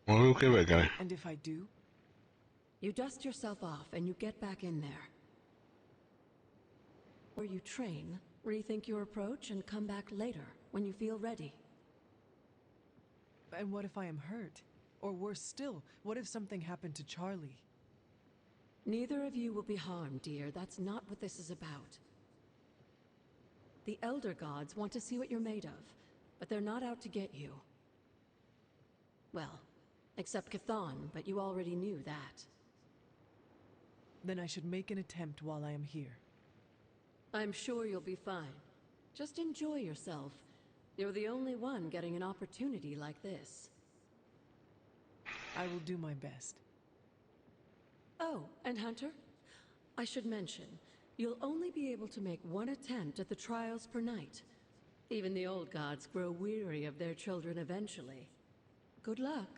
Well, we'll give it a go. And if I do? You dust yourself off and you get back in there. Or you train, rethink your approach, and come back later, when you feel ready. And what if I am hurt? Or worse still, what if something happened to Charlie? Neither of you will be harmed, dear. That's not what this is about. The Elder Gods want to see what you're made of, but they're not out to get you. Well, except Cathan, but you already knew that. Then I should make an attempt while I am here. I'm sure you'll be fine. Just enjoy yourself. You're the only one getting an opportunity like this. I will do my best. Oh, and Hunter? I should mention, you'll only be able to make one attempt at the trials per night. Even the old gods grow weary of their children eventually. Good luck.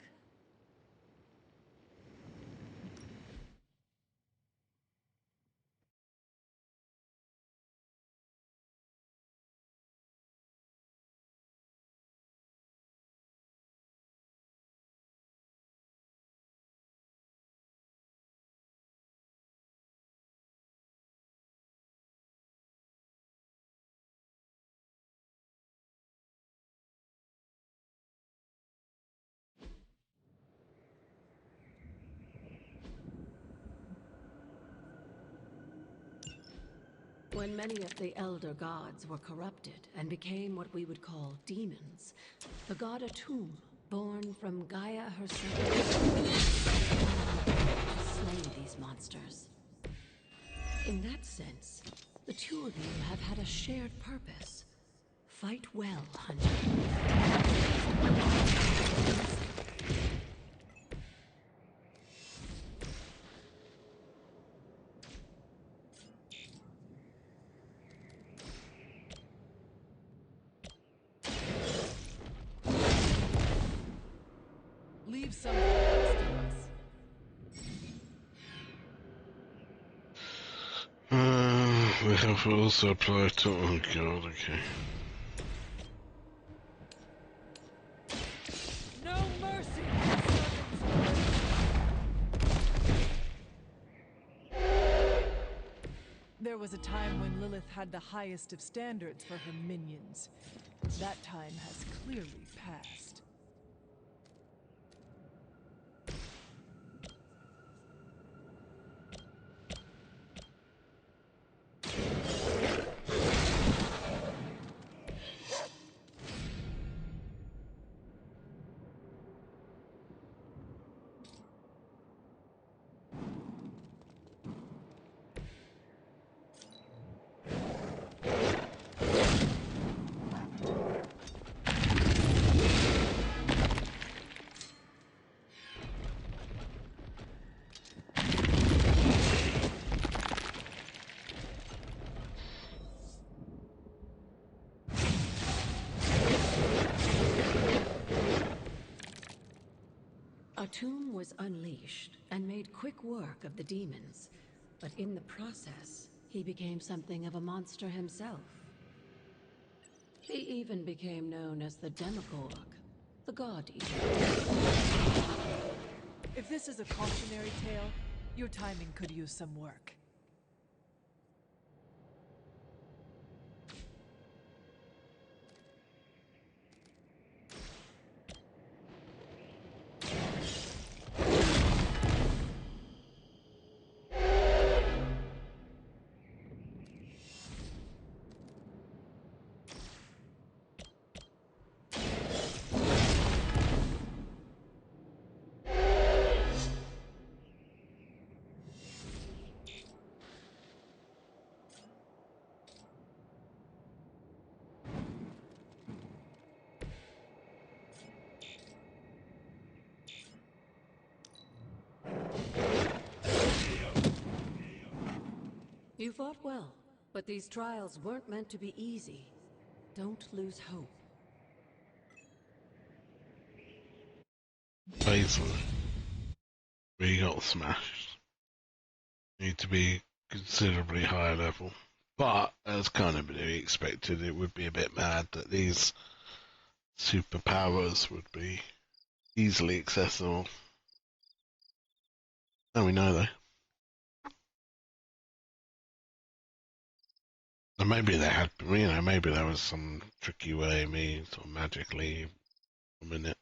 When many of the Elder Gods were corrupted and became what we would call demons, the god Atum, born from Gaia herself, to slay these monsters. In that sense, the two of you have had a shared purpose. Fight well, Hunter. Leave some for the rest of us. We have also applied to. Oh god, okay. No mercy! There was a time when Lilith had the highest of standards for her minions. That time has clearly passed. Atum was unleashed and made quick work of the demons, but in the process, he became something of a monster himself. He even became known as the Demogorg, the God Eater. If this is a cautionary tale, your timing could use some work. You fought well, but these trials weren't meant to be easy. Don't lose hope. Basically, we got smashed. Need to be considerably higher level. But, as kind of to be expected, it would be a bit mad that these superpowers would be easily accessible. Now we know though. And maybe they had, maybe there was some tricky way, me sort of magically in it.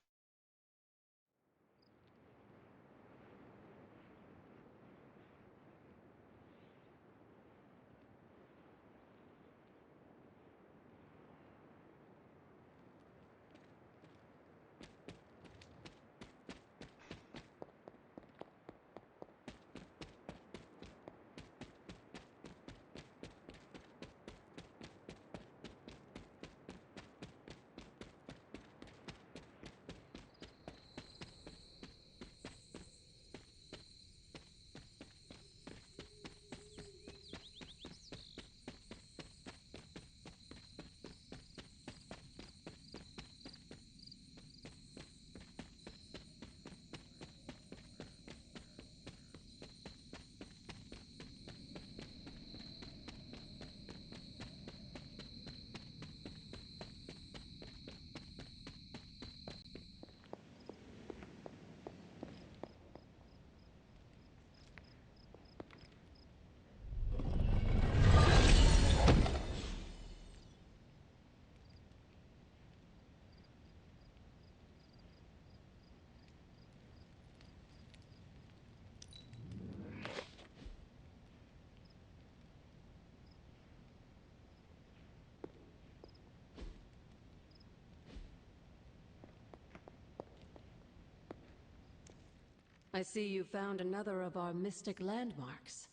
I see you found another of our mystic landmarks.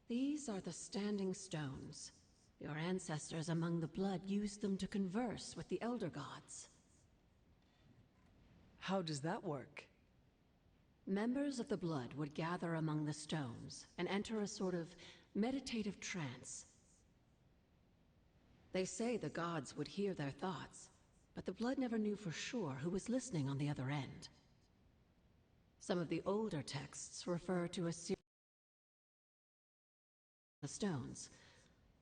These are the Standing Stones. Your ancestors among the Blood used them to converse with the Elder Gods. How does that work? Members of the Blood would gather among the stones and enter a sort of meditative trance. They say the gods would hear their thoughts, but the Blood never knew for sure who was listening on the other end. Some of the older texts refer to a series of stones,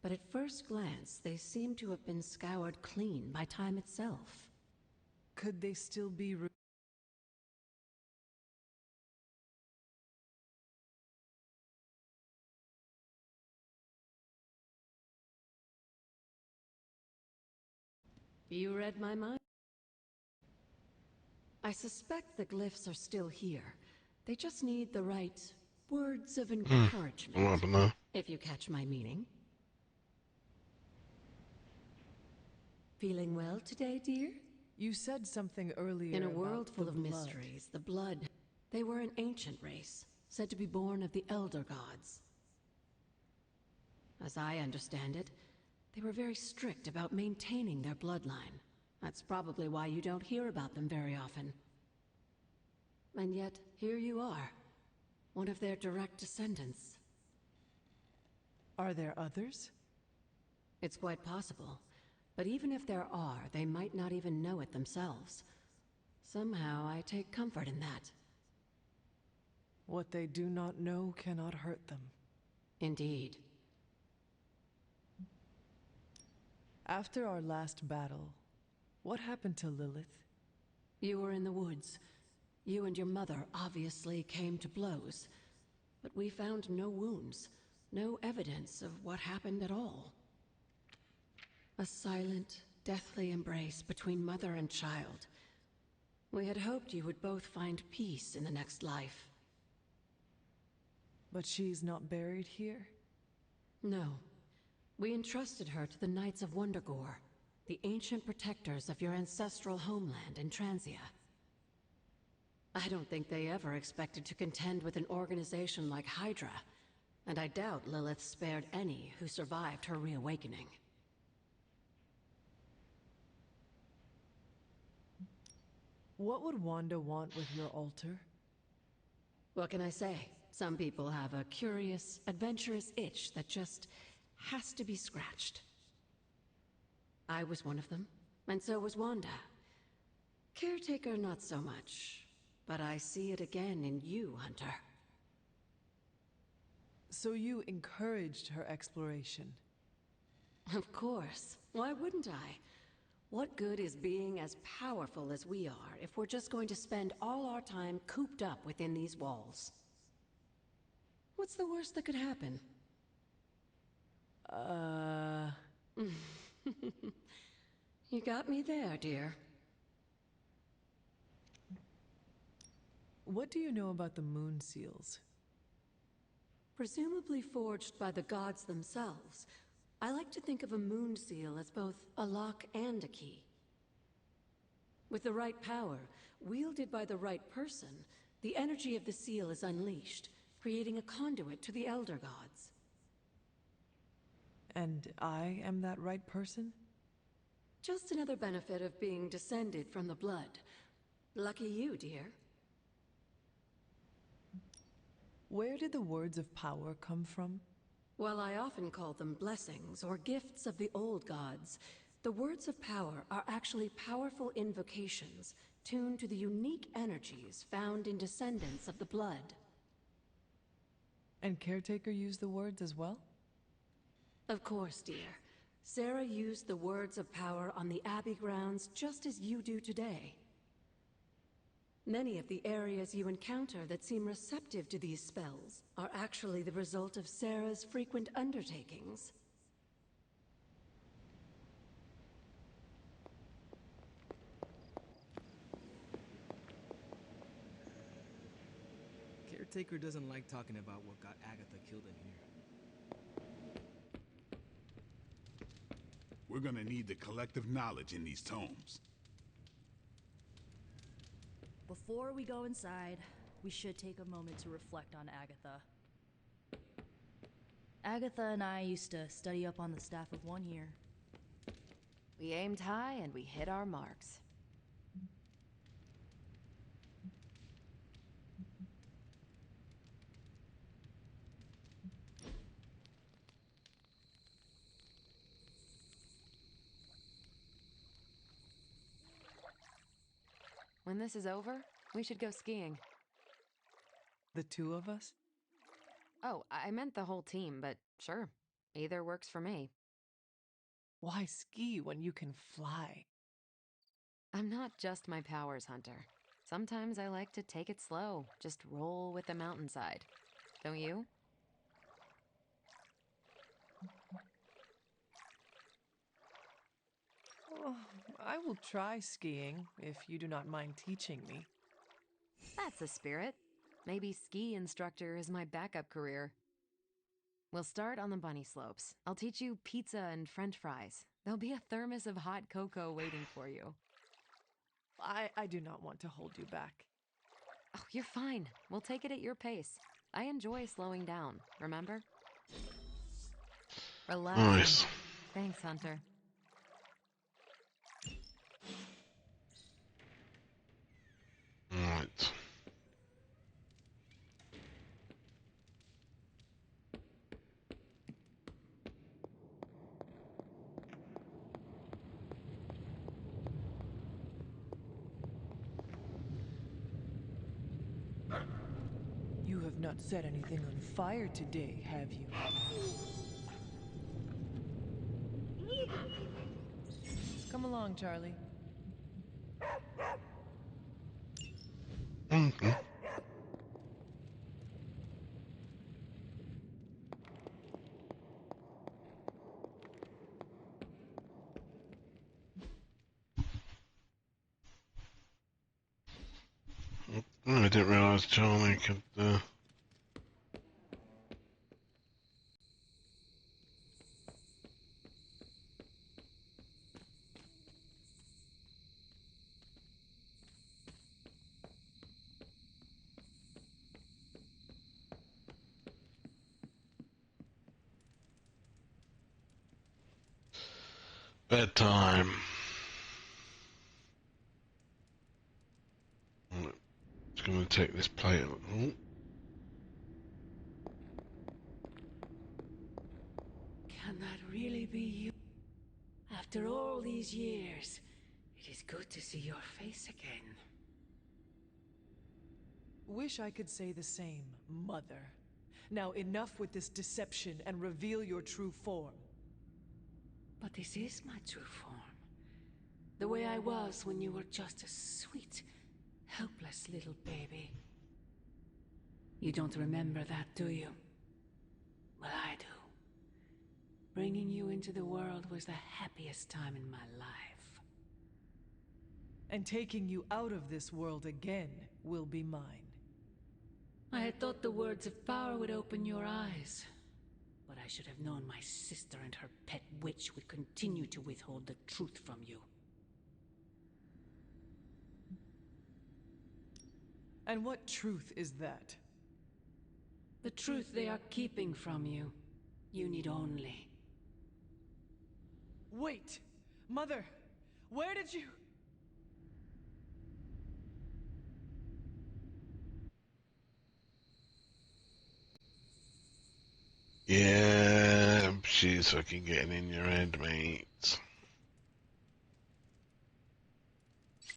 but at first glance they seem to have been scoured clean by time itself. Could they still be You read my mind? I suspect the glyphs are still here. They just need the right words of encouragement, I don't know. if you catch my meaning. Feeling well today, dear? You said something earlier In a about world full the of blood. mysteries, the Blood, they were an ancient race, said to be born of the Elder Gods. As I understand it, they were very strict about maintaining their bloodline. That's probably why you don't hear about them very often. And yet, here you are, one of their direct descendants. Are there others? It's quite possible. But even if there are, they might not even know it themselves. Somehow, I take comfort in that. What they do not know cannot hurt them. Indeed. After our last battle, what happened to Lilith? You were in the woods. You and your mother obviously came to blows. But we found no wounds, no evidence of what happened at all. A silent, deathly embrace between mother and child. We had hoped you would both find peace in the next life. But she's not buried here? No. We entrusted her to the Knights of Wondergore, the ancient protectors of your ancestral homeland in Transia. I don't think they ever expected to contend with an organization like Hydra, and I doubt Lilith spared any who survived her reawakening. What would Wanda want with your altar? What can I say? Some people have a curious, adventurous itch that just has to be scratched. I was one of them, and so was Wanda. Caretaker, not so much, but I see it again in you, Hunter. So you encouraged her exploration? Of course. Why wouldn't I? What good is being as powerful as we are if we're just going to spend all our time cooped up within these walls? What's the worst that could happen? You got me there, dear. What do you know about the moon seals? Presumably forged by the gods themselves, I like to think of a moon seal as both a lock and a key. With the right power, wielded by the right person, the energy of the seal is unleashed, creating a conduit to the Elder Gods. And I am that right person? Just another benefit of being descended from the blood. Lucky you, dear. Where did the words of power come from? While I often call them blessings or gifts of the old gods, the words of power are actually powerful invocations tuned to the unique energies found in descendants of the blood. And Caretaker used the words as well? Of course, dear. Sarah used the words of power on the Abbey grounds just as you do today. Many of the areas you encounter that seem receptive to these spells are actually the result of Sarah's frequent undertakings. Caretaker doesn't like talking about what got Agatha killed in here. We're gonna need the collective knowledge in these tomes. Before we go inside, we should take a moment to reflect on Agatha. Agatha and I used to study up on the staff of one here. We aimed high and we hit our marks. When this is over, we should go skiing. The two of us? Oh, I meant the whole team, but sure. Either works for me. Why ski when you can fly? I'm not just my powers hunter. Sometimes I like to take it slow, just roll with the mountainside. Don't you? Oh, I will try skiing, if you do not mind teaching me. That's the spirit. Maybe ski instructor is my backup career. We'll start on the bunny slopes. I'll teach you pizza and french fries. There'll be a thermos of hot cocoa waiting for you. I do not want to hold you back. Oh, you're fine. We'll take it at your pace. I enjoy slowing down, remember? Relax. Nice. Thanks, Hunter. Right. You have not set anything on fire today, have you? Come along, Charlie. Okay. I didn't realise Charlie could. Bedtime. Right, just gonna take this plate. Oh, Can that really be you? After all these years, it is good to see your face again. Wish I could say the same, Mother. Now enough with this deception and reveal your true form. But this is my true form. The way I was when you were just a sweet, helpless little baby. You don't remember that, do you? Well, I do. Bringing you into the world was the happiest time in my life. And taking you out of this world again will be mine. I had thought the words of power would open your eyes. But I should have known my sister and her pet witch would continue to withhold the truth from you. And what truth is that? The truth they are keeping from you. You need only. Wait! Mother! Where did you... Yeah, she's fucking getting in your head, mate.